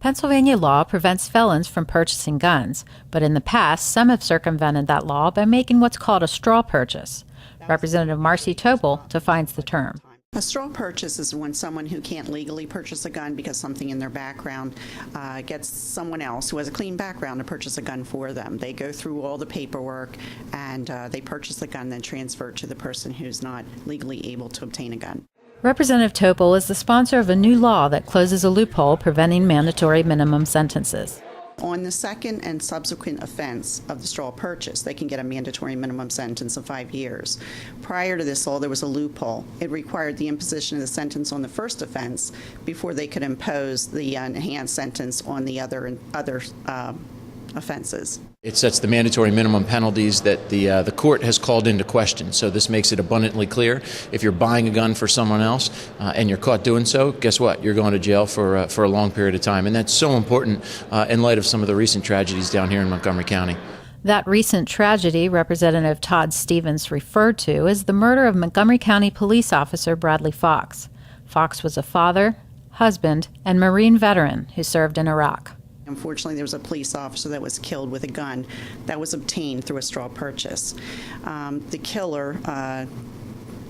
Pennsylvania law prevents felons from purchasing guns, but in the past, some have circumvented that law by making what's called a straw purchase. Representative Marcy Tobel defines the term. A straw purchase is when someone who can't legally purchase a gun because something in their background gets someone else who has a clean background to purchase a gun for them. They go through all the paperwork and they purchase the gun, then transfer it to the person who's not legally able to obtain a gun. Representative Tobel is the sponsor of a new law that closes a loophole preventing mandatory minimum sentences. On the second and subsequent offense of the straw purchase, they can get a mandatory minimum sentence of 5 years. Prior to this law, there was a loophole. It required the imposition of the sentence on the first offense before they could impose the enhanced sentence on the other offenses. It sets the mandatory minimum penalties that the court has called into question. So this makes it abundantly clear. If you're buying a gun for someone else and you're caught doing so, guess what? You're going to jail for a long period of time. And that's so important in light of some of the recent tragedies down here in Montgomery County. That recent tragedy Representative Todd Stevens referred to is the murder of Montgomery County police officer Bradley Fox. Fox was a father, husband, and Marine veteran who served in Iraq. Unfortunately, there was a police officer that was killed with a gun that was obtained through a straw purchase. The killer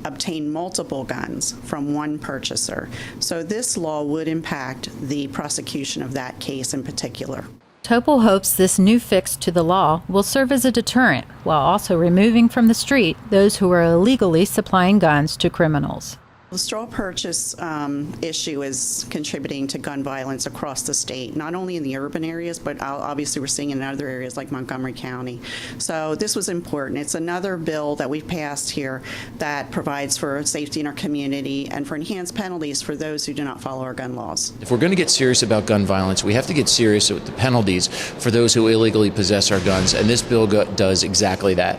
obtained multiple guns from one purchaser. So this law would impact the prosecution of that case in particular. Tobel hopes this new fix to the law will serve as a deterrent while also removing from the street those who are illegally supplying guns to criminals. The straw purchase issue is contributing to gun violence across the state, not only in the urban areas, but obviously we're seeing it in other areas like Montgomery County. So this was important. It's another bill that we've passed here that provides for safety in our community and for enhanced penalties for those who do not follow our gun laws. If we're going to get serious about gun violence, we have to get serious with the penalties for those who illegally possess our guns, and this bill does exactly that.